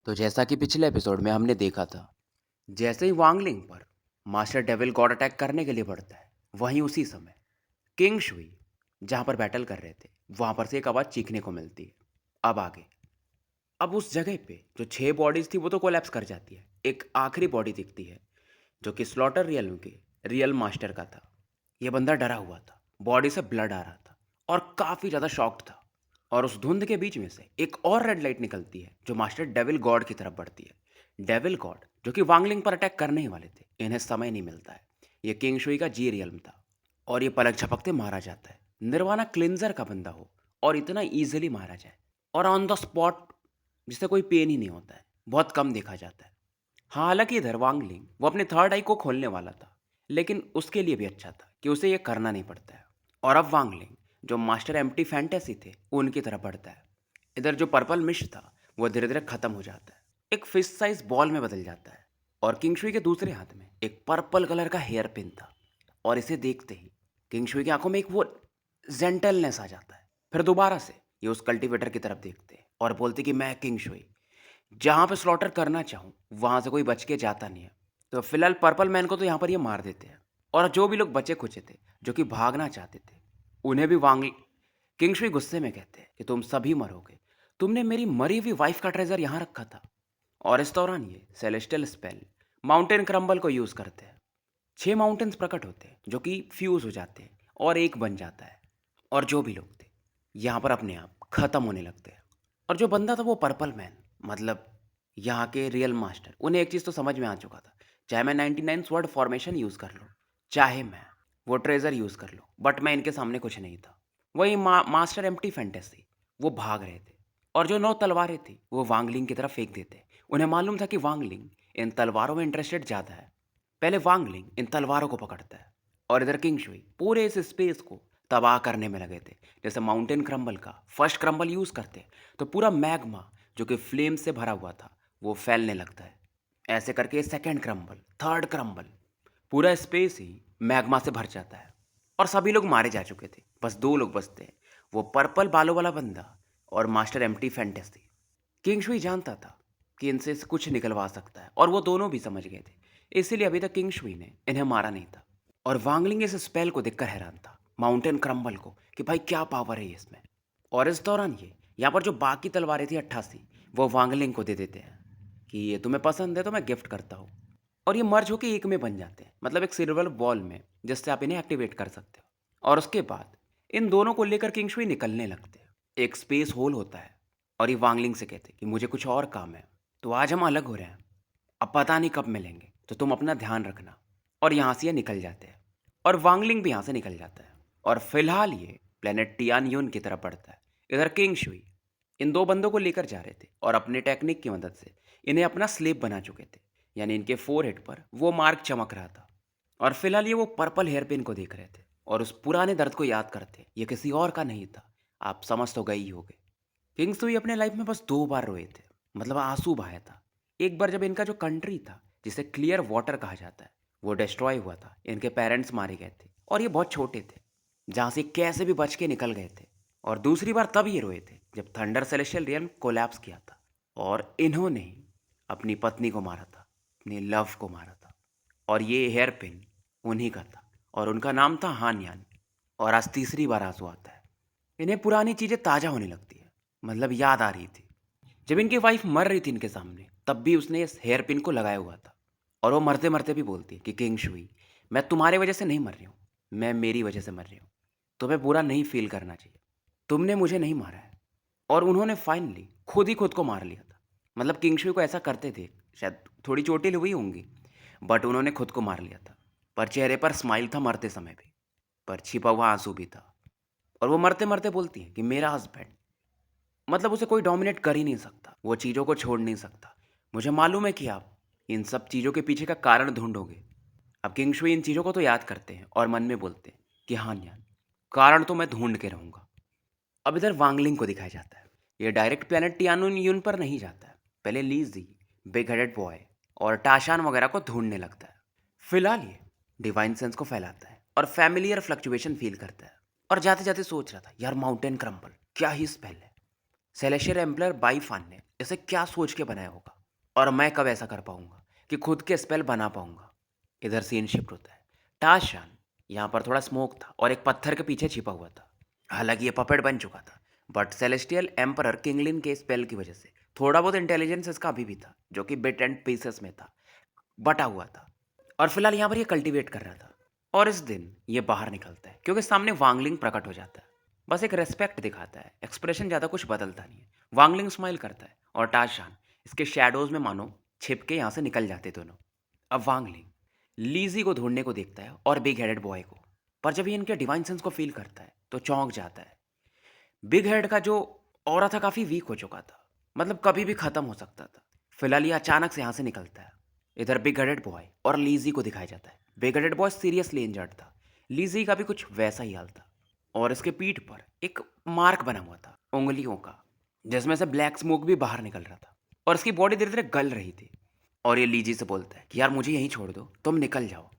तो जैसा कि पिछले एपिसोड में हमने देखा था, जैसे ही वांगलिंग पर मास्टर डेविल गॉड अटैक करने के लिए बढ़ता है, वहीं उसी समय किंग शुई जहां पर बैटल कर रहे थे, वहां पर से एक आवाज़ चीखने को मिलती है। अब आगे, अब उस जगह पे जो 6 बॉडीज थी वो तो कोलैप्स कर जाती है। एक आखिरी बॉडी दिखती है जो कि स्लॉटर रियल के रियल मास्टर का था। ये बंदा डरा हुआ था, बॉडी से ब्लड आ रहा था और काफ़ी ज़्यादा शॉक्ड था। और उस धुंध के बीच में से एक और रेड लाइट निकलती है जो मास्टर डेविल गॉड की तरफ बढ़ती है। डेविल गॉड जो कि वांगलिंग पर अटैक करने ही वाले थे, इन्हें समय नहीं मिलता है। ये किंग शुई का जी रियल्म था और ये पलक झपकते मारा जाता है। निर्वाणा क्लिंजर का बंदा हो और इतना ईजिली मारा जाए और ऑन द स्पॉट, जिससे कोई पेन ही नहीं होता है, बहुत कम देखा जाता है। हालांकि इधर वांगलिंग वो अपने थर्ड आई को खोलने वाला था, लेकिन उसके लिए भी अच्छा था कि उसे ये करना नहीं पड़ता है। और अब वांगलिंग जो मास्टर एम्प्टी फैंटेसी थे उनकी तरफ बढ़ता है। इधर जो पर्पल मिस्ट था वो धीरे धीरे खत्म हो जाता है, एक फिश साइज बॉल में बदल जाता है। और किंगशुई के दूसरे हाथ में एक पर्पल कलर का हेयर पिन था। और इसे देखते ही किंगशुई की आंखों में एक वो जेंटलनेस आ जाता है। फिर दोबारा से ये उस कल्टीवेटर की तरफ देखते हैं और बोलते कि मैं किंगशुई जहाँ पे स्लॉटर करना चाहूँ वहाँ से कोई बच के जाता नहीं है। तो फिलहाल पर्पल मैन को तो यहाँ पर ये मार देते हैं। और जो भी लोग बचे खुचे थे जो कि भागना चाहते थे, उन्हें भी वांग किंगशुई गुस्से में कहते हैं कि तुम सभी मरोगे, तुमने मेरी मरी हुई वाइफ का ट्रेजर यहाँ रखा था। और इस दौरान ये सेलेस्टियल स्पेल माउंटेन क्रम्बल को यूज़ करते हैं। 6 माउंटेन्स प्रकट होते हैं जो कि फ्यूज हो जाते हैं और एक बन जाता है। और जो भी लोग थे यहाँ पर अपने आप खत्म होने लगते हैं। और जो बंदा था वो पर्पल मैन, मतलब यहाँ के रियल मास्टर, उन्हें एक चीज़ तो समझ में आ चुका था, चाहे मैं 99 स्वॉर्ड फॉर्मेशन यूज़ कर लूँ, चाहे मैं वो ट्रेजर यूज़ कर लूँ, बट मैं इनके सामने कुछ नहीं था। वही मास्टर एम्प्टी फैंटेसी, वो भाग रहे थे और जो 9 तलवारें थी वो वांगलिंग की तरफ फेंक देते। उन्हें मालूम था कि वांगलिंग इन तलवारों में इंटरेस्टेड ज़्यादा है। पहले वांगलिंग इन तलवारों को पकड़ता है और इधर किंगशुई पूरे इस स्पेस को तबाह करने में लगे थे। जैसे माउंटेन क्रम्बल का फर्स्ट क्रम्बल यूज़ करते तो पूरा मैग्मा जो कि फ्लेम से भरा हुआ था वो फैलने लगता है। ऐसे करके सेकंड क्रम्बल, थर्ड क्रम्बल, पूरा स्पेस ही मैग्मा से भर जाता है और सभी लोग मारे जा चुके थे। बस 2 लोग बचते हैं, वो पर्पल बालों वाला बंदा और मास्टर एम्प्टी फैंटेसी। किंगशुई जानता था कि इनसे कुछ निकलवा सकता है और वो दोनों भी समझ गए थे, इसीलिए अभी तक किंगशुई ने इन्हें मारा नहीं था। और वांगलिंग इस स्पेल को देखकर हैरान था, माउंटेन क्रम्बल को, कि भाई क्या पावर है इसमें। और इस दौरान ये यहाँ पर जो बाकी तलवारें थी 88, वो वांगलिंग को दे देते हैं कि ये तुम्हें पसंद है तो मैं गिफ्ट करता हूँ। और ये मर्ज होकर एक में बन जाते हैं, मतलब एक सिल्वर बॉल में, जिससे आप इन्हें एक्टिवेट कर सकते हो। और उसके बाद इन दोनों को लेकर किंगशुई निकलने लगते हैं। एक स्पेस होल होता है और ये वांगलिंग से कहते कि मुझे कुछ और काम है, तो आज हम अलग हो रहे हैं, अब पता नहीं कब मिलेंगे, तो तुम अपना ध्यान रखना। और यहाँ से ये निकल जाते हैं और वांगलिंग भी यहाँ से निकल जाता है। और फिलहाल ये प्लेनेट टियानयून की तरफ बढ़ता है। इधर किंग शुई इन 2 बंदों को लेकर जा रहे थे और अपने टेक्निक की मदद से इन्हें अपना स्लेव बना चुके थे, यानी इनके फोरहेड पर वो मार्क चमक रहा था। और फिलहाल ये वो पर्पल हेयर पिन को देख रहे थे और उस पुराने दर्द को याद करते, ये किसी और का नहीं था, आप समझ तो गए ही होगे। किंग्सुई अपने लाइफ में बस 2 बार रोए थे, मतलब आंसू बहाया था। एक बार जब इनका जो कंट्री था, जिसे क्लियर वाटर कहा जाता है, वो डिस्ट्रॉय हुआ था, इनके पेरेंट्स मारे गए थे और ये बहुत छोटे थे, जहाँ से कैसे भी बच के निकल गए थे। और दूसरी बार तब ये रोए थे जब थंडर सेलेस्टियल रियल्म कोलैप्स किया था और इन्होंने ही अपनी पत्नी को मारा था, अपनी लव को मारा था। और ये हेयर पिन उन्हीं का था और उनका नाम था हान यान। और आज तीसरी बार आंसू आता है, इन्हें पुरानी चीज़ें ताज़ा होने लगती है, मतलब याद आ रही थी। जब इनकी वाइफ मर रही थी इनके सामने, तब भी उसने इस हेयर पिन को लगाया हुआ था। और वो मरते मरते भी बोलती है कि किंग शुई, मैं तुम्हारे वजह से नहीं मर रही हूँ, मैं मेरी वजह से मर रही हूँ, तुम्हें बुरा नहीं फील करना चाहिए, तुमने मुझे नहीं मारा है। और उन्होंने फाइनली खुद ही खुद को मार लिया था। मतलब किंग शुई को ऐसा करते थे, शायद थोड़ी चोटिल हुई होंगी, बट उन्होंने खुद को मार लिया था। पर चेहरे पर स्माइल था मरते समय भी, पर छिपा हुआ आंसू भी था। और वो मरते मरते बोलती है कि मेरा हस्बैंड, मतलब उसे कोई डोमिनेट कर ही नहीं सकता, वो चीज़ों को छोड़ नहीं सकता। मुझे मालूम है कि आप इन सब चीज़ों के पीछे का कारण ढूंढोगे। अब किंग शुई इन चीज़ों को तो याद करते हैं और मन में बोलते हैं कि हाँ यान, कारण तो मैं ढूंढ के रहूँगा। अब इधर वांगलिंग को दिखाया जाता है, ये डायरेक्ट प्लेनेट टियानुन यून पर नहीं जाता है, पहले लीजी, बिग हेडेड बॉय और टाशान वगैरह को ढूंढने लगता है। फिलहाल ये डिवाइन सेंस को फैलाता है और फैमिलियर फ्लक्चुएशन फील करता है। और जाते जाते सोच रहा था, यार माउंटेन क्रम्बल क्या ही स्पेल है, सेलेशियर एम्पलर बाईफान ने इसे क्या सोच के बनाया होगा। और मैं कब ऐसा कर पाऊंगा कि खुद के स्पेल बना पाऊंगा। इधर सीन शिफ्ट होता है। टाशान यहाँ पर थोड़ा स्मोक था और एक पत्थर के पीछे छिपा हुआ था। हालांकि ये पपेट बन चुका था, बट सेलेस्टियल एम्परर किंगलिन के स्पेल की वजह से थोड़ा बहुत इंटेलिजेंस इसका अभी भी था, जो कि बिट एंड पीसेस में था, बटा हुआ था। और फिलहाल यहाँ पर ये कल्टीवेट कर रहा था। और इस दिन ये बाहर निकलता है क्योंकि सामने वांगलिंग प्रकट हो जाता है। बस एक रेस्पेक्ट दिखाता है, एक्सप्रेशन ज़्यादा कुछ बदलता नहीं है। वांगलिंग स्माइल करता है और टाशान इसके शैडोज में मानो छिप के यहाँ से निकल जाते दोनों। अब वांगलिंग लीजी को ढूंढने को देखता है और बिग हेडेड बॉय को, पर जब ये इनके डिवाइन सेंस को फील करता है तो चौंक जाता है। बिग हेड का जो ऑरा था काफ़ी वीक हो चुका था, मतलब कभी भी ख़त्म हो सकता था। फिलहाल ये अचानक से यहाँ से निकलता है। इधर बिग हेडेड बॉय और लीजी को दिखाया जाता है। Big headed boy seriously injured था, लीजी का भी कुछ वैसा ही हाल था। और इसके पीठ पर एक मार्क बना हुआ था उंगलियों का, जिसमें से ब्लैक स्मोक भी बाहर निकल रहा था और इसकी बॉडी धीरे धीरे गल रही थी। और ये लीजी से बोलता है कि यार मुझे यहीं छोड़ दो, तुम निकल जाओ।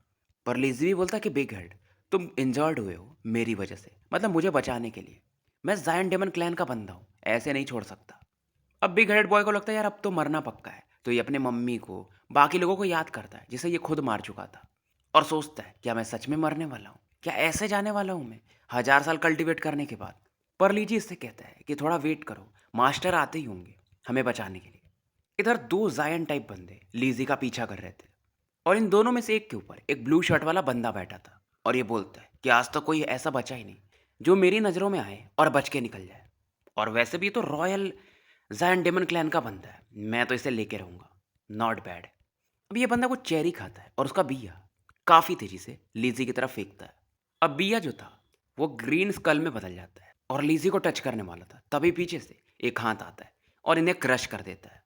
पर लीजी भी बोलता है कि बिग हेड, तुम इंजर्ड हुए हो मेरी वजह से, मतलब मुझे बचाने के लिए। मैं जायन डेमन क्लैन का बंदा हूँ, ऐसे नहीं छोड़ सकता। अब बिग हेडेड बॉय को लगता है यार अब तो मरना पक्का है, तो ये अपने मम्मी को, बाकी लोगों को याद करता है जिसे ये खुद मार चुका था। और सोचता है क्या मैं सच में मरने वाला हूँ, क्या ऐसे जाने वाला हूँ मैं 1000 साल कल्टीवेट करने के बाद। पर लीजी इससे कहता है कि थोड़ा वेट करो, मास्टर आते ही होंगे हमें बचाने के लिए। इधर दो जायन टाइप बंदे लीजी का पीछा कर रहे थे और इन दोनों में से एक के ऊपर एक ब्लू शर्ट वाला बंदा बैठा था और ये बोलता है कि आज तक कोई ऐसा बचा ही नहीं जो मेरी नज़रों में आए और बच के निकल जाए। और वैसे भी ये तो रॉयल जायन डेमन क्लैन का बंदा है, मैं तो इसे लेके रहूँगा। Not bad. अब ये बंदा कुछ चेरी खाता है और उसका बिया काफ़ी तेज़ी से लीजी की तरफ फेंकता है। अब बिया जो था वो ग्रीन स्कल में बदल जाता है और लीजी को टच करने वाला था, तभी पीछे से एक हाथ आता है और इन्हें क्रश कर देता है।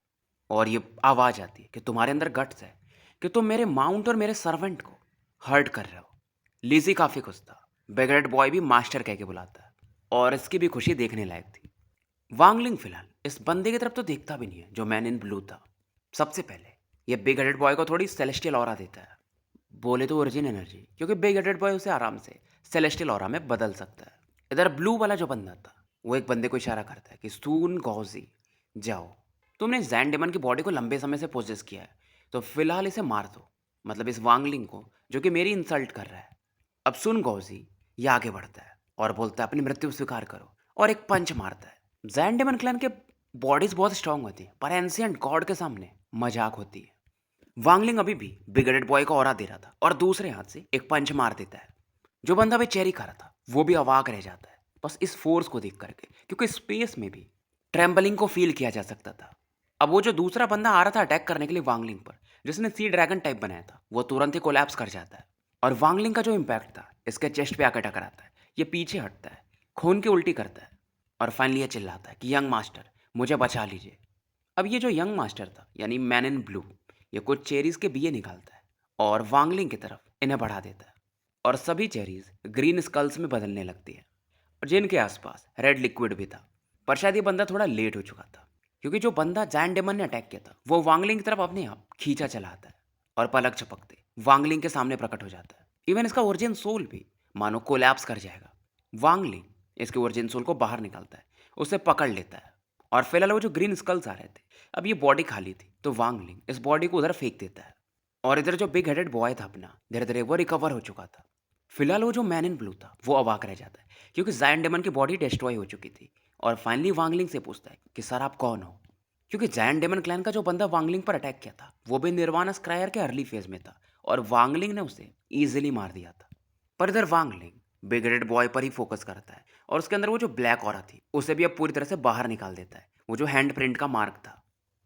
और ये आवाज़ आती है कि तुम्हारे अंदर गट्स है कि तुम मेरे माउंट और मेरे सर्वेंट को हर्ट कर रहे हो। लिज़ी काफ़ी खुश था। बेगरेट बॉय भी मास्टर कह के बुलाता है और इसकी भी खुशी देखने लायक थी। वांगलिंग फिलहाल इस बंदे की तरफ तो देखता भी नहीं है जो मैन इन ब्लू था। सबसे पहले ये बिग हेडेड बॉय को थोड़ी सेलेस्टियल ऑरा देता है, बोले तो ओरिजिन एनर्जी, क्योंकि बिग हेडेड बॉय उसे आराम से सेलेस्टियल ऑरा में बदल सकता है। इधर ब्लू वाला जो बंदा था वो एक बंदे को इशारा करता है कि सून गौजी जाओ, तुमने जैन डेमन की बॉडी को लंबे समय से पोजेस किया है, तो फिलहाल इसे मार दो, मतलब इस वांगलिंग को जो कि मेरी इंसल्ट कर रहा है। अब सुन गौजी ये आगे बढ़ता है और बोलता है अपनी मृत्यु स्वीकार करो, और एक पंच मारता है। जैन डेमन क्लैन के बॉडीज बहुत स्ट्रांग होती है, पर एंशिएंट गॉड के सामने मजाक होती है। वांगलिंग अभी भी बिगड़ेड बॉय को ऑरा दे रहा था और दूसरे हाथ से एक पंच मार देता है। जो बंदा भी चेरी खा रहा था वो भी अवाक रह जाता है, बस इस फोर्स को देख करके, क्योंकि स्पेस में भी ट्रेम्बलिंग को फील किया जा सकता था। अब वो जो दूसरा बंदा आ रहा था अटैक करने के लिए वांगलिंग पर, जिसने सी ड्रैगन टाइप बनाया था, वो तुरंत ही कोलैप्स कर जाता है। और वांगलिंग का जो इम्पैक्ट था इसके चेस्ट पे आकर टकराता है। ये पीछे हटता है, खून की उल्टी करता है और फाइनली ये चिल्लाता है कि यंग मास्टर मुझे बचा लीजिए। अब ये जो यंग मास्टर था यानी मैन इन ब्लू, ये कुछ चेरीज के बिये निकालता है और वांगलिंग की तरफ इन्हें बढ़ा देता है और सभी चेरीज ग्रीन स्कल्स में बदलने लगती है और जिनके आसपास रेड लिक्विड भी था। पर शायद ये बंदा थोड़ा लेट हो चुका था, क्योंकि जो बंदा जैन डेमन ने अटैक किया था वो वांगलिंग की तरफ अपने आप खींचा चला आता है और पलक झपकते वांगलिंग के सामने प्रकट हो जाता है। इवन इसका ओरिजिन सोल भी मानो कोलैप्स कर जाएगा। वांगलिंग इसके ओरिजिन सोल को बाहर निकालता है, उसे पकड़ लेता है और फिलहाल वो जो ग्रीन स्कल्स आ रहे थे, अब ये बॉडी खाली थी तो वांगलिंग इस बॉडी को उधर फेंक देता है। और इधर जो बिग हेडेड बॉय था अपना, धीरे धीरे वो रिकवर हो चुका था। फिलहाल वो जो मैन इन ब्लू था वो अवाक रह जाता है, क्योंकि जायन डेमन की बॉडी डिस्ट्रॉय हो चुकी थी। और फाइनली वांगलिंग से पूछता है कि सर आप कौन हो, क्योंकि जायन डेमन क्लैन का जो बंदा वांगलिंग पर अटैक किया था वो भी निर्वाणा स्क्रायर के अर्ली फेज में था और वांगलिंग ने उसे ईजिली मार दिया था। पर इधर वांगलिंग बिग हेडेड बॉय पर ही फोकस करता है और उसके अंदर वो जो ब्लैक ऑरा थी उसे भी अब पूरी तरह से बाहर निकाल देता है। वो जो हैंड प्रिंट का मार्क था,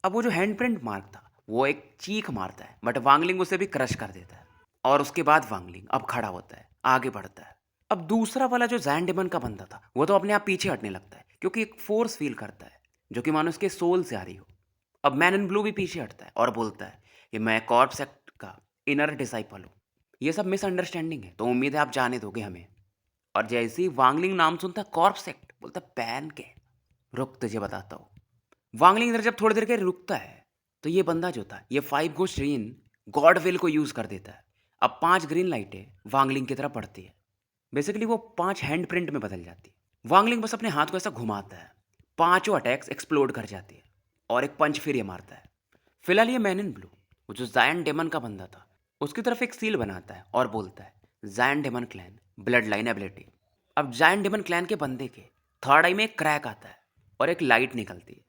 अब वो जो हैंड प्रिंट मार्क था वो एक चीख मारता है, बट वांगलिंग उसे भी क्रश कर देता है। और उसके बाद वांगलिंग अब खड़ा होता है, आगे बढ़ता है। अब दूसरा वाला जो जैन डेमन का बंदा था वो तो अपने आप पीछे हटने लगता है, क्योंकि एक फोर्स फील करता है जो कि मानो उसके सोल से आ रही हो। अब मैन इन ब्लू भी पीछे हटता है और बोलता है कि मैं कॉर्प सेक्ट का इनर डिसाइपल हूँ, ये सब मिसअंडरस्टैंडिंग है, तो उम्मीद है आप जाने दोगे हमें। और जैसे ही वांगलिंग नाम सुनता कॉर्प सेक्ट, बोलता पैन के रुक तुझे बताता हूँ। वांगलिंग इधर जब थोड़ी देर के रुकता है तो ये बंदा जो था ये 5 गो श्रीन गॉड विल को यूज़ कर देता है। अब 5 ग्रीन लाइटें वांगलिंग की तरफ पड़ती है। बेसिकली वो 5 हैंड प्रिंट में बदल जाती है। वांगलिंग बस अपने हाथ को ऐसा घुमाता है, पांचों अटैक्स एक्सप्लोड कर जाती है और एक पंच फिर ये मारता है। फिलहाल ये मैन इन ब्लू, वो जो जायन डेमन का बंदा था, उसकी तरफ एक सील बनाता है और बोलता है Zion demon clan blood line ability. अब जायन डेमन क्लैन के बंदे के थर्ड आई में एक क्रैक आता है और एक लाइट निकलती है।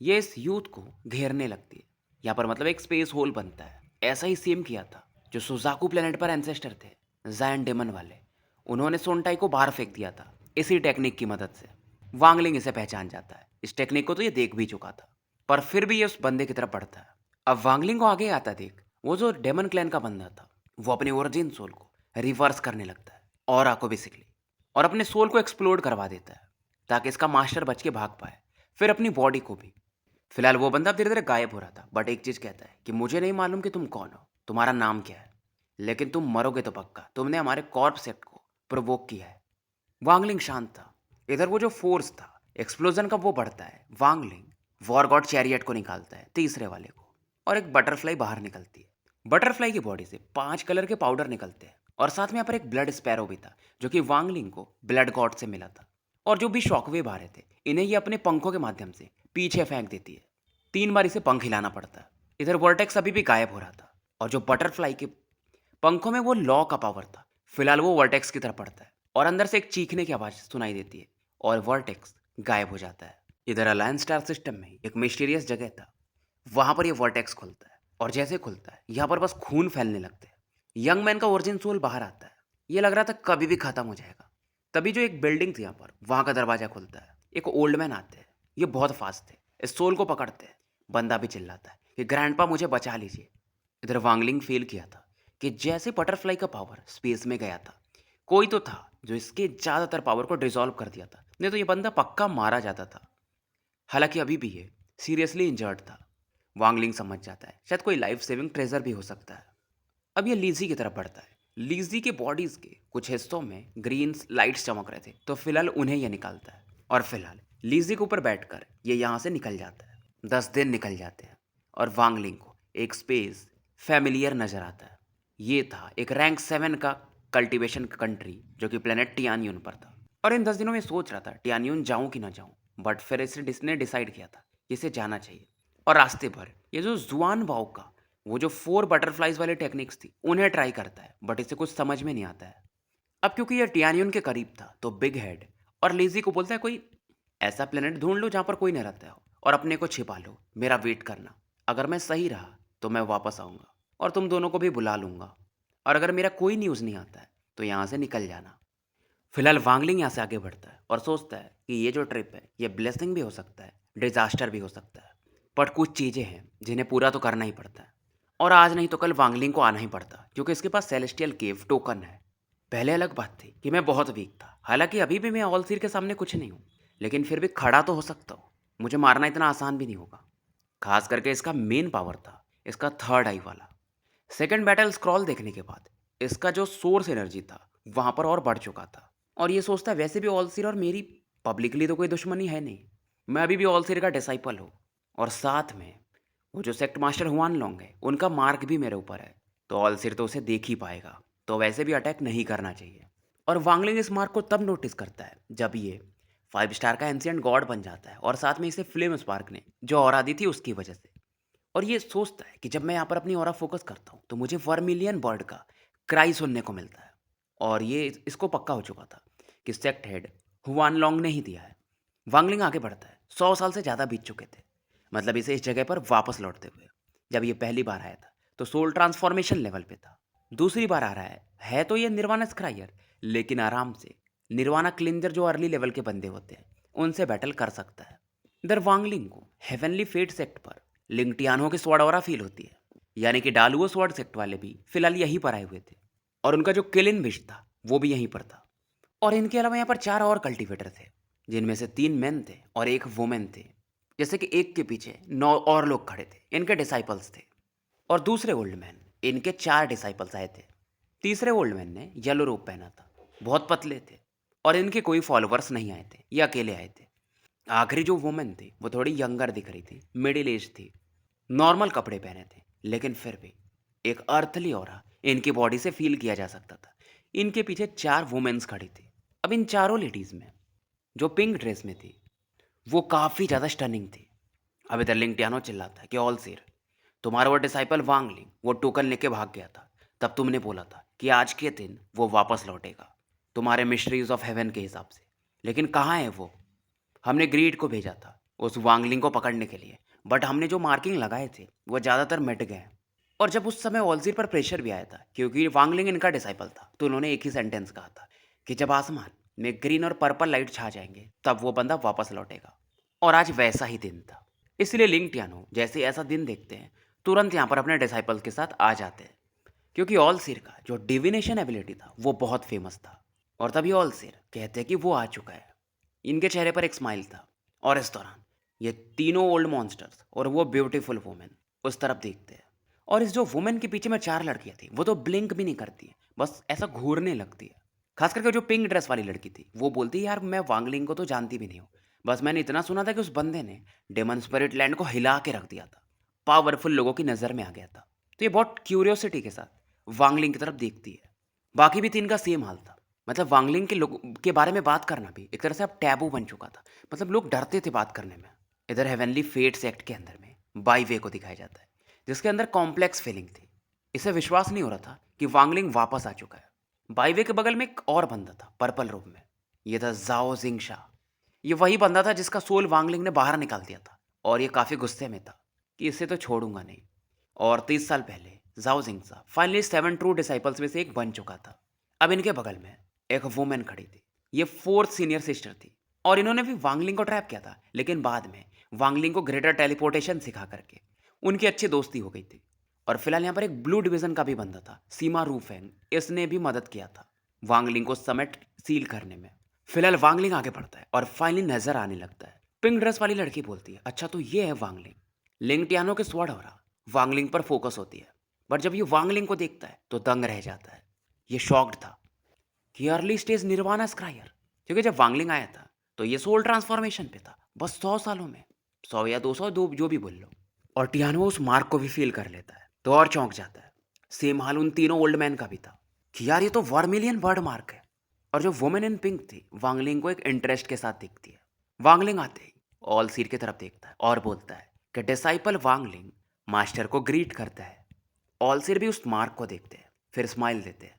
ये इस यूथ को घेरने लगती है। यहाँ पर मतलब एक स्पेस होल बनता है। ऐसा ही सेम किया था जो सुजाकू प्लेनेट पर एंसेस्टर थे, जायन डेमन वाले। उन्होंने सोनटाई को बाहर फेंक दिया था इसी टेक्निक की मदद से। वांगलिंग इसे पहचान जाता है। इस टेक्निक को तो ये देख भी चुका था, पर फिर भी ये उस बंदे की तरफ बढ़ता है। अब वांगलिंग को आगे आता देख, वो जो डेमन क्लैन का बंदा था, वो अपने ओरिजिन सोल को रिवर्स करने लगता है और को बेसिकली, और अपने सोल को एक्सप्लोड करवा देता है ताकि इसका मास्टर बच के भाग पाए, फिर अपनी बॉडी को भी। फिलहाल वो बंदा धीरे धीरे गायब हो रहा था, बट एक चीज कहता है कि मुझे नहीं मालूम कि तुम कौन हो, तुम्हारा नाम क्या है, लेकिन तुम मरोगे तो पक्का, तुमने हमारे कॉर्प सेट को प्रोवोक किया है। वांगलिंग शांत था। इधर वो जो फोर्स था एक्सप्लोजन का वो बढ़ता है। वांगलिंग वॉर गॉड चैरियट को निकालता है, तीसरे वाले को, और एक बटरफ्लाई बाहर निकलती है। बटरफ्लाई की बॉडी से 5 कलर के पाउडर निकलते हैं, और साथ में यहाँ पर एक ब्लड स्पैरो भी था जो कि वांगलिंग को ब्लड गॉड से मिला था। और जो भी शॉकवेव आ रहे थे, इन्हें ये अपने पंखों के माध्यम से पीछे फेंक देती है। 3 बार इसे पंख हिलाना पड़ता है। इधर वर्टेक्स अभी भी गायब हो रहा था, और जो बटरफ्लाई के पंखों में वो लॉ का पावर था। फिलहाल वो वर्टेक्स की तरफ पड़ता है और अंदर से एक चीखने की आवाज सुनाई देती है और वर्टेक्स गायब हो जाता है। इधर अलायंस स्टार सिस्टम में एक मिस्टीरियस जगह था, वहां पर ये वर्टेक्स खुलता है, और जैसे खुलता है यहाँ पर बस खून फैलने लगते हैं। यंग मैन का ओरिजिन सोल बाहर आता है। ये लग रहा था कभी भी खत्म हो जाएगा। तभी जो एक बिल्डिंग थी यहाँ पर, वहां का दरवाजा खुलता है। एक ओल्ड मैन आते हैं। ये बहुत फास्ट थे, इस सोल को पकड़ते हैं। बंदा भी चिल्लाता है कि ग्रैंडपा मुझे बचा लीजिए। इधर वांगलिंग फील किया था कि जैसे बटरफ्लाई का पावर स्पेस में गया था, कोई तो था जो इसके ज़्यादातर पावर को डिसॉल्व कर दिया था, नहीं तो ये बंदा पक्का मारा जाता था। हालांकि अभी भी ये सीरियसली इंजर्ड था। वांगलिंग समझ जाता है शायद कोई लाइफ सेविंग ट्रेजर भी हो सकता है। अब ये लीजी की तरफ बढ़ता है। लीजी के बॉडीज के कुछ हिस्सों में ग्रीन लाइट्स चमक रहे थे, तो फिलहाल उन्हें यह निकालता है, और फिलहाल लीजी के ऊपर बैठकर ये यहाँ से निकल जाता है। 10 दिन निकल जाते हैं और वांगलिंग को एक स्पेस फैमिलियर नजर आता है। ये था एक रैंक 7 का कल्टीवेशन कंट्री जो कि प्लेनेट टियान्यून पर था। और इन 10 दिनों में सोच रहा था टियान्यून जाऊं कि ना जाऊं, बट फिर इसे डिसने डिसाइड किया था कि इसे जाना चाहिए। और रास्ते भर ये जो जुआन बाओ का वो जो 4 बटरफ्लाइज वाली टेक्निक्स थी उन्हें ट्राई करता है, बट इसे कुछ समझ में नहीं आता है। अब क्योंकि ये टियानियन के करीब था, तो बिग हेड और लेजी को बोलता है कोई ऐसा प्लेनेट ढूंढ लो जहां पर कोई न रहता हो, और अपने को छिपा लो, मेरा वेट करना। अगर मैं सही रहा तो मैं वापस आऊंगा और तुम दोनों को भी बुला लूंगा, और अगर मेरा कोई न्यूज़ नहीं आता है तो यहाँ से निकल जाना। फिलहाल वांगलिंग यहाँ से आगे बढ़ता है और सोचता है कि ये जो ट्रिप है ये ब्लेसिंग भी हो सकता है, डिजास्टर भी हो सकता है, बट कुछ चीज़ें हैं जिन्हें पूरा तो करना ही पड़ता है। और आज नहीं तो कल वांगलिंग को आना ही पड़ता, क्योंकि इसके पास सेलेस्टियल केव टोकन है। पहले अलग बात थी कि मैं बहुत वीक था, हालांकि अभी भी मैं ऑल सीर के सामने कुछ नहीं हूँ, लेकिन फिर भी खड़ा तो हो सकता हूँ। मुझे मारना इतना आसान भी नहीं होगा। खास करके इसका मेन पावर था इसका थर्ड आई वाला। सेकंड बैटल स्क्रॉल देखने के बाद इसका जो सोर्स एनर्जी था वहां पर और बढ़ चुका था। और ये सोचता है वैसे भी ऑलसीर और मेरी पब्लिकली तो कोई दुश्मनी है नहीं, मैं अभी भी ऑलसीर का डिसाइपल हूँ, और साथ में वो जो सेक्ट मास्टर हुआन लोंग है उनका मार्क भी मेरे ऊपर है, तो ऑलसीर तो उसे देख ही पाएगा, तो वैसे भी अटैक नहीं करना चाहिए। और वांगलिंग इस मार्क को तब नोटिस करता है जब ये 5 स्टार का एंशिएंट गॉड बन जाता है, और साथ में इसे फ्लेम स्पार्क ने जो और दी थी उसकी वजह से। और ये सोचता है कि जब मैं यहाँ पर अपनी ऑरा फोकस करता हूँ तो मुझे वर्मिलियन बर्ड का क्राई सुनने को मिलता है। और ये इसको पक्का हो चुका था कि सेक्ट हेड हुआन लॉन्ग ने ही दिया है। वांगलिंग आगे बढ़ता है। 100 साल से ज़्यादा बीत चुके थे, मतलब इसे इस जगह पर वापस लौटते हुए। जब ये पहली बार आया था तो सोल ट्रांसफॉर्मेशन लेवल पे था। दूसरी बार आ रहा है तो ये निर्वाणा स्क्राइयर, लेकिन आराम से निर्वाणा क्लिंजर जो अर्ली लेवल के बंदे होते हैं उनसे बैटल कर सकता है। इधर वांगलिंग को हेवनली फेट सेक्ट पर लिंगटियानो की स्वॉर्ड ऑरा फील होती है, यानी कि डालुओ स्वॉर्ड सेक्ट वाले भी फिलहाल यहीं पर आए हुए थे, और उनका जो किलिन विश था वो भी यहीं पर था। और इनके अलावा यहाँ पर 4 और कल्टीवेटर थे, जिनमें से 3 मेन थे और एक वुमेन थे। जैसे कि एक के पीछे 9 और लोग खड़े थे, इनके डिसाइपल्स थे। और दूसरे ओल्ड मैन, इनके 4 डिसाइपल्स आए थे। तीसरे ओल्ड मैन ने येलो रोब पहना था, बहुत पतले थे, और इनके कोई फॉलोअर्स नहीं आए थे, ये अकेले आए थे। आखिरी जो वुमेन थी वो थोड़ी यंगर दिख रही थी, मिडिल एज थी, नॉर्मल कपड़े पहने थे, लेकिन फिर भी एक अर्थली ऑरा इनकी बॉडी से फील किया जा सकता था। इनके पीछे 4 वुमेन्स खड़ी थी। अब इन चारों लेडीज में जो पिंक ड्रेस में थी वो काफ़ी ज़्यादा स्टनिंग थी। अब इधर लिंगटियानो चिल्लाता है कि ऑल सिर तुम्हारा वो डिसाइपल वांगलिंग वो टोकन लेके भाग गया था। तब तुमने बोला था कि आज के दिन वो वापस लौटेगा, तुम्हारे मिस्ट्रीज ऑफ हेवन के हिसाब से। लेकिन कहाँ है वो? हमने ग्रीड को भेजा था उस वांगलिंग को पकड़ने के लिए, बट हमने जो मार्किंग लगाए थे वो ज़्यादातर मिट गए हैं। और जब उस समय ऑलजीर पर प्रेशर भी आया था क्योंकि वांगलिंग इनका डिसाइपल था, तो उन्होंने एक ही सेंटेंस कहा था कि जब आसमान में ग्रीन और पर्पल लाइट छा जाएंगे तब वो बंदा वापस लौटेगा। और आज वैसा ही दिन था। इसलिए लिंग टियानो जैसे ऐसा दिन देखते हैं, तुरंत यहाँ पर अपने डिसाइपल के साथ आ जाते हैं, क्योंकि ऑल सिर का जो डिविनेशन एबिलिटी था वो बहुत फेमस था। और तभी ऑल सिर कहते हैं कि वो आ चुका है। इनके चेहरे पर एक स्माइल था। और इस दौरान ये तीनों ओल्ड मॉन्स्टर्स और वो ब्यूटीफुल वुमेन उस तरफ देखते हैं। और इस जो वुमेन के पीछे में 4 लड़कियां थी, वो तो ब्लिंक भी नहीं करती है, बस ऐसा घूरने लगती है। खास करके जो पिंक ड्रेस वाली लड़की थी, वो बोलती है, यार मैं वांगलिंग को तो जानती भी नहीं हूँ, बस मैंने इतना सुना था कि उस बंदे ने डेमन स्पिरिट लैंड को हिला के रख दिया था, पावरफुल लोगों की नज़र में आ गया था। तो ये बहुत क्यूरियोसिटी के साथ वांगलिंग की तरफ देखती है। बाकी भी 3 का सेम हाल था। मतलब वांगलिंग के लोग के बारे में बात करना भी एक तरह से अब टैबू बन चुका था। मतलब लोग डरते थे बात करने में। इधर हेवनली फेट्स एक्ट के अंदर में बाई वे को दिखाया जाता है, जिसके अंदर कॉम्प्लेक्स फीलिंग थी। इसे विश्वास नहीं हो रहा था कि वांगलिंग वापस आ चुका है। बाई वे के बगल में एक और बंदा था पर्पल रूप में। ये था जाओ जिंगशा। ये वही बंदा था जिसका सोल वांगलिंग ने बाहर निकाल दिया था, और ये काफ़ी गुस्से में था कि इसे तो छोड़ूंगा नहीं। और 30 साल पहले जाओ जिंगशा फाइनली 7 ट्रू डिसाइपल्स में से एक बन चुका था। अब इनके बगल में एक वुमेन खड़ी थी। ये 4th सीनियर सिस्टर थी, और इन्होंने भी वांगलिंग को ट्रैप किया था, लेकिन बाद में वांगलिंग को ग्रेटर टेलीपोर्टेशन सिखा करके उनकी अच्छी दोस्ती हो गई थी। और फिलहाल यहाँ पर एक ब्लू डिवीजन का भी बंदा था, सीमा रूफेंग। इसने भी मदद किया था वांगलिंग को समेट सील करने में। फिलहाल वांगलिंग आगे बढ़ता है और फाइनली नजर आने लगता है। पिंक ड्रेस वाली लड़की बोलती है, अच्छा तो ये है वांगलिंग। लिंग टियानो के स्वर्ण हो रहा वांगलिंग पर फोकस होती है, बट जब ये वांगलिंग को देखता है तो दंग रह जाता है। ये शॉक्ड था कि अर्ली स्टेज निर्वाणा स्क्रायर, क्योंकि जब वांगलिंग आया था तो ये सोल ट्रांसफॉर्मेशन पे था, बस 100 सालों में, 100 या 200, दो जो भी बोल लो। और टियानो उस मार्क को भी फील कर लेता है तो और चौंक जाता है। सेम हाल उन तीनों ओल्ड मैन का भी था कि यार ये तो वर्मिलियन बर्ड मार्क है। और जो वुमेन इन पिंक थी वांगलिंग को एक इंटरेस्ट के साथ देखती है। वांगलिंग आते ही ऑल सीर की तरफ देखता है और बोलता है कि डिसाइपल वांगलिंग मास्टर को ग्रीट करता है। ऑल सीर भी उस मार्क को देखते हैं, फिर स्माइल देते हैं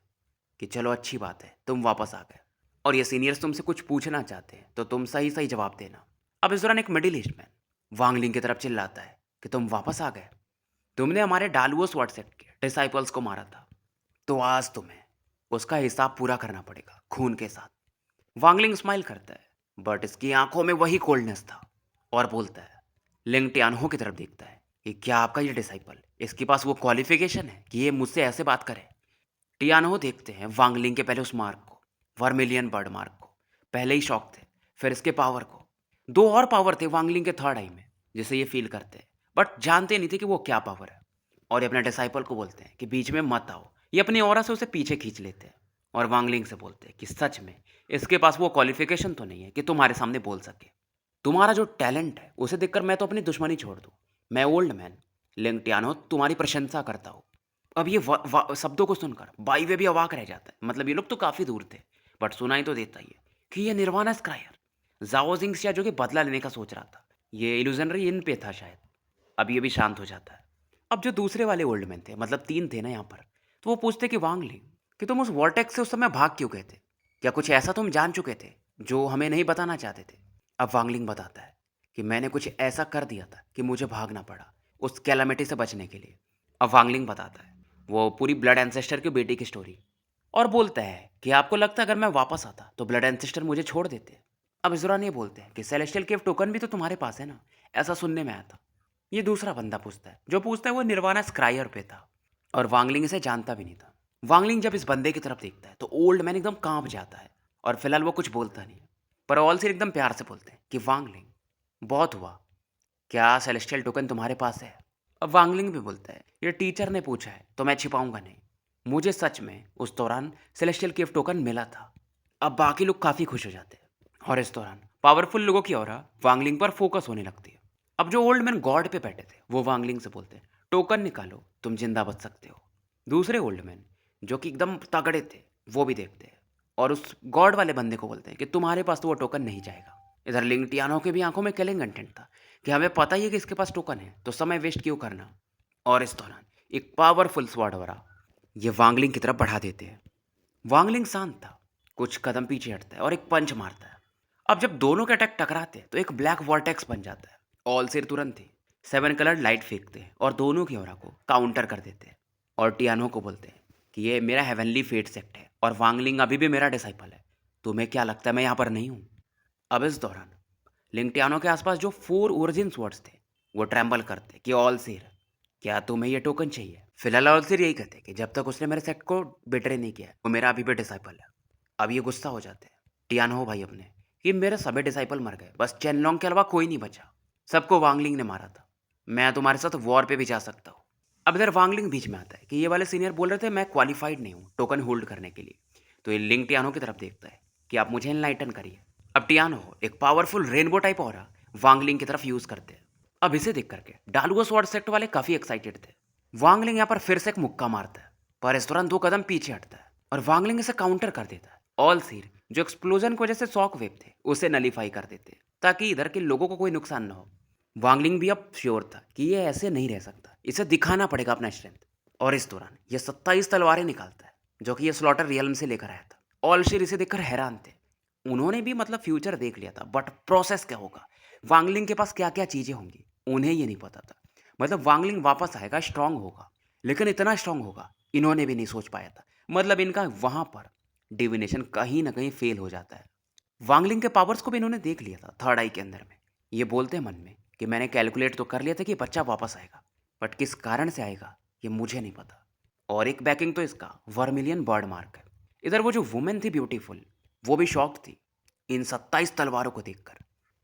कि चलो अच्छी बात है तुम वापस आ गए, और ये सीनियर्स तुमसे कुछ पूछना चाहते हैं तो तुम सही सही जवाब देना। अब इस दौरान एक मिडिल ईस्ट मैन वांगलिंग की तरफ चिल्लाता है कि तुम वापस आ गए, तुमने हमारे डालुओस व्हाट्सएप के डिसाइपल्स को मारा था, तो आज तुम्हें उसका हिसाब पूरा करना पड़ेगा खून के साथ। वांगलिंग स्माइल करता है, बट इसकी आंखों में वही कोल्डनेस था, और बोलता है, लिंग टियानहो की तरफ देखता है कि क्या आपका ये डिसाइपल, इसके पास वो क्वालिफिकेशन है कि ये मुझसे ऐसे बात करे। टियानो देखते हैं वांगलिंग के पहले उस मार्क को, वर्मिलियन बर्ड मार्क को। पहले ही शौक थे, फिर इसके पावर को। 2 और पावर थे वांगलिंग के थर्ड आई में जिसे ये फील करते हैं, बट जानते नहीं थे कि वो क्या पावर है। और ये अपने डिसाइपल को बोलते हैं कि बीच में मत आओ। ये अपनी ऑरा से उसे पीछे खींच लेते हैं और वांगलिंग से बोलते हैं कि सच में इसके पास वो क्वालिफिकेशन तो नहीं है कि तुम्हारे सामने बोल सके। तुम्हारा जो टैलेंट है उसे देखकर मैं तो अपनी दुश्मनी छोड़ दूँ। मैं ओल्ड मैन लिंग टियानो तुम्हारी प्रशंसा करता हूँ। अब ये शब्दों को सुनकर बाई वे भी अवाक रह जाता है। मतलब ये लोग तो काफ़ी दूर थे, बट सुनाई तो देता ही है कि ये निर्वाणा स्क्रायर जाओ जिंगसिया जो कि बदला लेने का सोच रहा था, ये इल्यूजनरी इन पे था शायद। अब ये भी शांत हो जाता है। अब जो दूसरे वाले ओल्ड मैन थे, मतलब 3 थे ना यहाँ पर, तो वो पूछते कि वांगलिंग कि तुम उस वॉर्टेक्स से उस समय भाग क्यों गए थे? क्या कुछ ऐसा तुम जान चुके थे जो हमें नहीं बताना चाहते थे? अब वांगलिंग बताता है कि मैंने कुछ ऐसा कर दिया था कि मुझे भागना पड़ा उस कैलामिटी से बचने के लिए। अब वांगलिंग बताता है वो पूरी ब्लड एंसेस्टर की बेटी की स्टोरी, और बोलता है कि आपको लगता है अगर मैं वापस आता तो ब्लड एंसेस्टर मुझे छोड़ देते? अब इस दौरान ये बोलते हैं कि सेलेस्टियल केव टोकन भी तो तुम्हारे पास है ना, ऐसा सुनने में आया था। ये दूसरा बंदा पूछता है, जो पूछता है वो निर्वाणा स्क्रायर पे था, और वांगलिंग इसे जानता भी नहीं था। वांगलिंग जब इस बंदे की तरफ देखता है तो ओल्ड मैन एकदम कांप जाता है, और फिलहाल वो कुछ बोलता नहीं है। पर ऑल सिर एकदम प्यार से बोलते हैं कि वांगलिंग बहुत हुआ, क्या सेलेस्टियल टोकन तुम्हारे पास है? अब वांगलिंग भी बोलता है, ये टीचर ने पूछा है तो मैं छिपाऊंगा नहीं, मुझे सच में उस दौरान सेलेस्टियल केव टोकन मिला था। अब बाकी लोग काफ़ी खुश हो जाते हैं, और इस दौरान पावरफुल लोगों की ऑरा वांगलिंग पर फोकस होने लगती है। अब जो ओल्ड मैन गॉड पे बैठे थे वो वांगलिंग से बोलते हैं, टोकन निकालो तुम जिंदा बच सकते हो। दूसरे ओल्ड मैन जो कि एकदम तगड़े थे वो भी देखते हैं, और उस गॉड वाले बंदे को बोलते हैं कि तुम्हारे पास तो वो टोकन नहीं जाएगा। इधर लिंगटियानो के भी आंखों में किलिंग कंटेंट था कि हमें पता ही है कि इसके पास टोकन है, तो समय वेस्ट क्यों करना। और इस दौरान एक पावरफुल स्वॉर्ड हो रहा ये वांगलिंग की तरफ बढ़ा देते हैं। वांगलिंग शांत था, कुछ कदम पीछे हटता है और एक पंच मारता है। अब जब दोनों के अटैक टकराते हैं तो एक ब्लैक वॉर्टेक्स बन जाता है। ऑल सिर तुरंत ही 7 कलर लाइट फेंकते हैं और दोनों की ओरा को काउंटर कर देते हैं और टियानो को बोलते हैं कि ये मेरा हेवनली फेट सेक्ट है और वांगलिंग अभी भी मेरा डिसाइपल है। तुम्हें क्या लगता है मैं यहाँ पर नहीं हूँ? अब इस दौरान लिंगटियानो के आसपास जो 4 ओरिजिन स्वर्ड्स थे वो ट्रैम्बल करते कि ऑल सिर, क्या तुम्हें ये टोकन चाहिए? फिलहाल ऑल सिर यही कहते कि जब तक उसने मेरे सेक्ट को बिट्रे नहीं किया वो मेरा अभी भी डिसाइपल है। अब ये गुस्सा हो जाते हैं टियानो भाई अपने कि मेरे सभी डिसाइपल मर गए, बस चेनलोंग के अलावा कोई नहीं बचा। सबको वांगलिंग ने मारा था। मैं तुम्हारे साथ वॉर पे भी जा सकता हूँ। अब इधर वांगलिंग बीच में आता है कि ये वाले सीनियर बोल रहे थे मैं क्वालिफाइड नहीं हूँ टोकन होल्ड करने के लिए। तो ये लिंग टियानो की तरफ देखता है कि आप मुझे इनलाइटन करिए। अब टियानो एक powerful rainbow type aura Wangling की तरफ यूज करते हैं। अब इसे देख करके डालुआ स्वॉर्ड सेक्ट वाले काफी एक्साइटेड थे। वांगलिंग यहाँ पर फिर से एक मुक्का मारता है पर इस दौरान 2 कदम पीछे हटता है और वांगलिंग इसे काउंटर कर देता है। ऑल सीर जो एक्सप्लोजन की वजह से शॉक वेव थे उसे नलीफाई कर देते ताकि इधर के लोगों को कोई नुकसान ना हो। वांगलिंग भी अब श्योर था कि ये ऐसे नहीं रह सकता, इसे दिखाना पड़ेगा अपना स्ट्रेंथ। और इस दौरान ये 27 तलवारें निकालता है जो कि ये स्लॉटर रियल्म से लेकर आया था। ऑल शीर इसे देखकर हैरान थे। उन्होंने भी मतलब फ्यूचर देख लिया था बट प्रोसेस क्या होगा, वांगलिंग के पास क्या क्या चीज़ें होंगी उन्हें ये नहीं पता था। मतलब वांगलिंग वापस आएगा स्ट्रांग होगा, लेकिन इतना स्ट्रांग होगा इन्होंने भी नहीं सोच पाया था। मतलब इनका वहाँ पर डिविनेशन कहीं ना कहीं फेल हो जाता है। वांगलिंग के पावर्स को भी इन्होंने देख लिया था थर्ड आई के अंदर में। ये बोलते हैं मन में कि मैंने कैलकुलेट तो कर लिया था कि बच्चा वापस आएगा, बट किस कारण से आएगा ये मुझे नहीं पता। और एक बैकिंग तो इसका वर्मिलियन बर्ड मार्क है। इधर वो जो वुमेन थी ब्यूटीफुल वो भी शॉक थी इन 27 तलवारों को देखकर,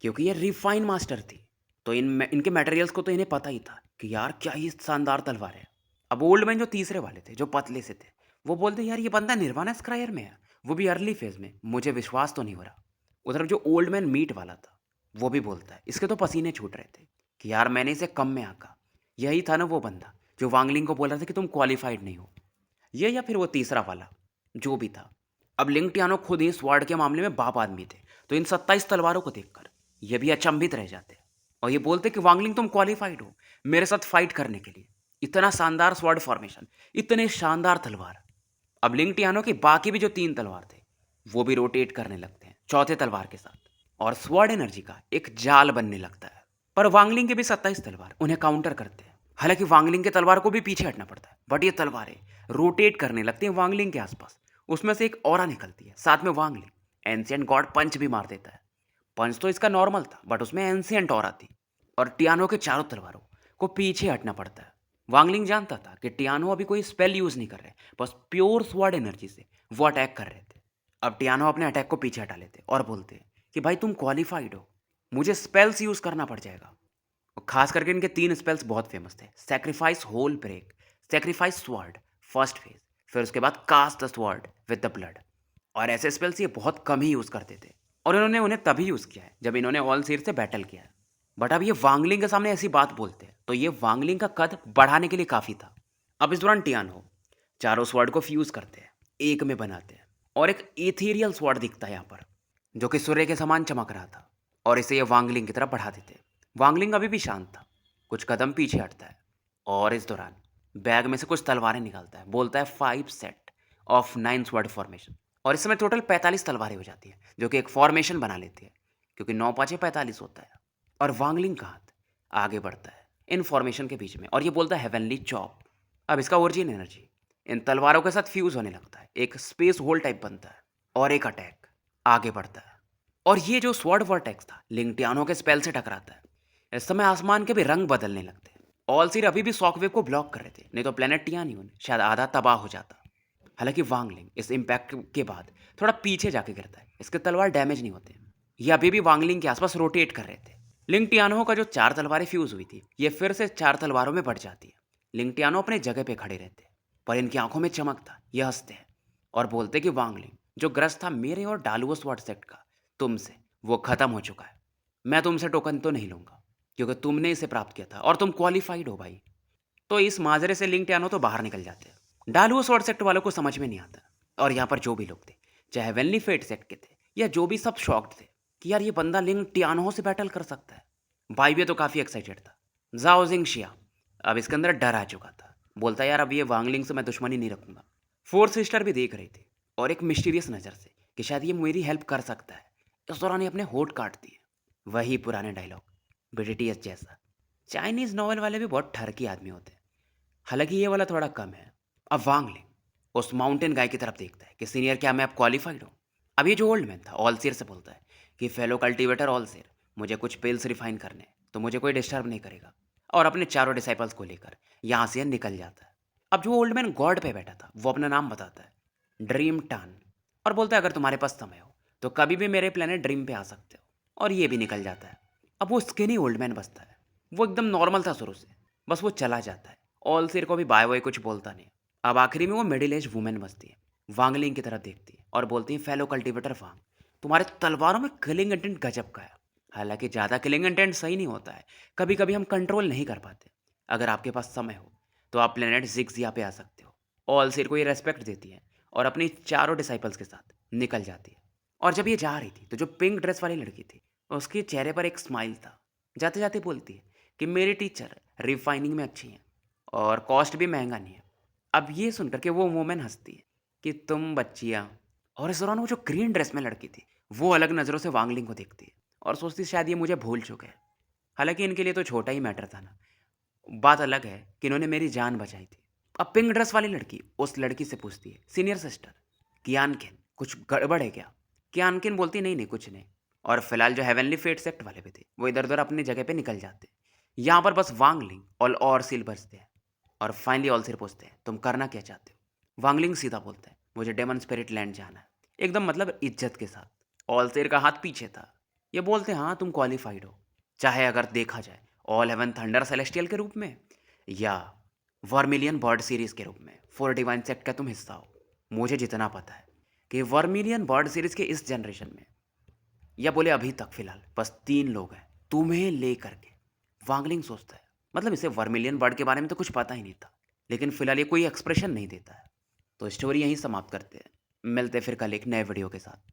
क्योंकि ये रिफाइन मास्टर थी। तो इनके मटेरियल्स को तो इन्हें पता ही था कि यार क्या ही शानदार तलवार है। अब ओल्ड मैन जो तीसरे वाले थे जो पतले से थे वो बोलते यार ये बंदा निर्वाणा स्क्रायर में है, वो भी अर्ली फेज में, मुझे विश्वास तो नहीं हो रहा। उधर जो ओल्ड मैन मीट वाला था वो भी बोलता है, इसके तो पसीने छूट रहे थे कि यार मैंने इसे कम में आका। यही था ना वो बंदा जो वांगलिंग को बोल रहा था कि तुम क्वालिफाइड नहीं हो, ये या फिर वो तीसरा वाला जो भी था। अब लिंग टियानो खुद ही स्वार्ड के मामले में बाप आदमी थे, तो इन 27 तलवारों को देखकर ये भी अचंभित रह जाते और ये बोलते कि वांगलिंग तुम क्वालिफाइड हो मेरे साथ फाइट करने के लिए। इतना शानदार स्वार्ड फॉर्मेशन, इतने शानदार तलवार। अब लिंग टियानो के बाकी भी जो 3 तलवार थे वो भी रोटेट करने लगते हैं चौथे तलवार के साथ और स्वॉर्ड एनर्जी का एक जाल बनने लगता है। पर वांगलिंग के भी 27 तलवार उन्हें काउंटर करते हैं। हालांकि वांगलिंग के तलवार को भी पीछे हटना पड़ता है, बट ये तलवारें रोटेट करने लगती हैं वांगलिंग के आसपास। उसमें से एक ऑरा निकलती है, साथ में वांगलिंग एंशियंट गॉड पंच भी मार देता है। पंच तो इसका नॉर्मल था बट उसमें एंशियंट ऑरा थी और टियानो के चारों तलवारों को पीछे हटना पड़ता है। वांगलिंग जानता था कि टियानो अभी कोई स्पेल यूज नहीं कर रहे, बस प्योर स्वॉर्ड एनर्जी से वो अटैक कर रहे थे। अब टियानो अपने अटैक को पीछे हटा लेते और बोलते कि भाई तुम क्वालिफाइड हो, मुझे स्पेल्स यूज करना पड़ जाएगा। और खास करके इनके 3 स्पेल्स बहुत फेमस थे, sacrifice hole break, sacrifice sword first phase, फिर उसके बाद cast the sword with the blood. और ऐसे स्पेल्स ये बहुत कम ही यूज करते थे और इन्होंने उन्हें तभी यूज किया है जब इन्होंने ऑल सीर से बैटल किया है। बट अब ये वांगलिंग के सामने ऐसी बात बोलते हैं तो ये वांगलिंग का कद बढ़ाने के लिए काफी था। अब इस दौरान टियानो चारों स्वॉर्ड को फ्यूज करते हैं, एक में बनाते हैं और एक इथेरियल स्वॉर्ड दिखता है यहाँ पर जो कि सूर्य के समान चमक रहा था और इसे ये वांगलिंग की तरफ बढ़ा देते हैं। वांगलिंग अभी भी शांत था, कुछ कदम पीछे हटता है और इस दौरान बैग में से कुछ तलवारें निकालता है। बोलता है 5 सेट ऑफ 9 स्वॉर्ड फॉर्मेशन और इस समय टोटल 45 तलवारें हो जाती है जो कि एक फॉर्मेशन बना लेती है, क्योंकि 9 पाँचे 45 होता है। और वांगलिंग का हाथ आगे बढ़ता है इन फॉर्मेशन के बीच में और ये बोलता है हेवनली चॉप। अब इसका ओरिजिन एनर्जी इन तलवारों के साथ फ्यूज होने लगता है, एक स्पेस होल टाइप बनता है और एक अटैक आगे बढ़ता है। और ये जो स्वॉर्ड वर्टेक्स था लिंगटियानो के स्पेल से टकराता है। इस समय आसमान के भी रंग बदलने लगते हैं। ऑल सीर अभी भी शॉकवेव को ब्लॉक कर रहे थे, नहीं तो प्लेनेट टियानियन शायद आधा तबाह हो जाता। हालांकि वांगलिंग इस इम्पैक्ट के बाद थोड़ा पीछे जाके गिरता है, इसके तलवार डैमेज नहीं होते। ये अभी भी वांगलिंग के आसपास रोटेट कर रहे थे। लिंग टियानो का जो 4 तलवारें फ्यूज हुई थी ये फिर से 4 तलवारों में बढ़ जाती है। लिंग टियानो अपने जगह पे खड़े रहते पर इनकी आंखों में चमक था। ये हंसते हैं और बोलते कि वांगलिंग जो ग्रस्त था मेरे और डालुओस वर्ड सेक्ट का तुमसे, वो खत्म हो चुका है। मैं तुमसे टोकन तो नहीं लूंगा क्योंकि तुमने इसे प्राप्त किया था और तुम क्वालिफाइड हो भाई। तो इस माजरे से लिंग टियानो तो बाहर निकल जाते हैं। डालुओ स्वॉर्ड सेक्ट वालों को समझ में नहीं आता और यहाँ पर जो भी लोग थे चाहे वेनली फेट सेक्ट के थे या जो भी, सब शॉक्ड थे कि यार ये बंदा लिंग टियानो से बैटल कर सकता है। बाइवे तो काफ़ी एक्साइटेड था। जाओ जिंगशिया अब इसके अंदर डर आ चुका था। बोलता यार अब ये वांगलिंग से मैं दुश्मनी नहीं रखूंगा। फोर्थ सिस्टर भी देख रही थी और एक मिस्टीरियस नज़र से कि शायद ये मेरी हेल्प कर सकता है। इस दौरान ये अपने होठ काट दिए। वही पुराने डायलॉग, ब्रिटिश जैसा। चाइनीज नॉवल वाले भी बहुत ठरकी आदमी होते हैं, हालांकि ये वाला थोड़ा कम है। अब वांगलिंग उस माउंटेन गाय की तरफ देखता है कि सीनियर क्या मैं अब क्वालिफाइड हूँ। अब ये जो ओल्ड मैन था ऑलसेर से बोलता है कि फेलो कल्टीवेटर ऑलसेर, मुझे कुछ पिल्स रिफाइन करने हैं, तो मुझे कोई डिस्टर्ब नहीं करेगा। और अपने चारों डिसाइपल्स को लेकर यहाँ से निकल जाता है। अब जो ओल्ड मैन गॉड पे बैठा था वो अपना नाम बताता है, ड्रीम टन, और बोलता है अगर तुम्हारे पास समय हो तो कभी भी मेरे प्लेनेट ड्रीम पे आ सकते हो। और ये भी निकल जाता है। अब वो स्किनी ओल्ड मैन बचता है। वो एकदम नॉर्मल था शुरू से, बस वो चला जाता है। ऑल सिर को भी बाय वाय कुछ बोलता नहीं। अब आखिरी में वो मिडिल एज वुमेन बचती है, वांगलिंग की तरफ देखती है और बोलती है फेलो कल्टीवेटर वांग, तुम्हारे तलवारों में किलिंग इंटेंट गजब का है। हालांकि ज़्यादा किलिंग इंटेंट सही नहीं होता है, कभी कभी हम कंट्रोल नहीं कर पाते। अगर आपके पास समय हो तो आप प्लेनेट जिग्जिया पे आ सकते हो। ऑल सिर को ये रेस्पेक्ट देती है और अपनी चारों डिसाइपल्स के साथ निकल जाती है। और जब ये जा रही थी तो जो पिंक ड्रेस वाली लड़की थी उसके चेहरे पर एक स्माइल था। जाते जाते बोलती है कि मेरी टीचर रिफाइनिंग में अच्छी हैं और कॉस्ट भी महंगा नहीं है। अब ये सुनकर के वो वुमेन हंसती है कि तुम बच्चियाँ। और इस दौरान वो जो ग्रीन ड्रेस में लड़की थी वो अलग नज़रों से वांगलिंग को देखती है और सोचती शायद ये मुझे भूल चुके हैं। हालांकि इनके लिए तो छोटा ही मैटर था ना। बात अलग है कि इन्होंने मेरी जान बचाई थी। अब पिंक ड्रेस वाली लड़की उस लड़की से पूछती है, सीनियर सिस्टर कियानकिन कुछ गड़बड़ है क्या? कियानकिन बोलती नहीं नहीं कुछ नहीं। और फिलहाल जो हेवनली फेट सेक्ट वाले भी थे वो इधर उधर अपनी जगह पे निकल जाते। यहाँ पर बस वांगलिंग और सील बचते हैं। और फाइनली ऑल सिर पूछते हैं तुम करना क्या चाहते हो? वांगलिंग सीधा बोलता है मुझे डेमन स्पिरिट लैंड जाना है, एकदम मतलब इज्जत के साथ। ऑल सिर का हाथ पीछे था। ये बोलते हैं हाँ तुम क्वालिफाइड हो, चाहे अगर देखा जाए ऑल हेवन थंडर सेलेस्टियल के रूप में या वर्मिलियन बर्ड सीरीज के रूप में। फोर डिवाइन सेक्ट का तुम हिस्सा हो। मुझे जितना पता है कि वर्मिलियन बर्ड सीरीज के इस जनरेशन में, या बोले अभी तक फिलहाल बस 3 लोग हैं तुम्हें लेकर के। वांगलिंग सोचता है मतलब इसे वर्मिलियन बर्ड के बारे में तो कुछ पता ही नहीं था, लेकिन फिलहाल ये कोई एक्सप्रेशन नहीं देता है। तो स्टोरी यहीं समाप्त करते हैं। मिलते हैं फिर कल एक नए वीडियो के साथ।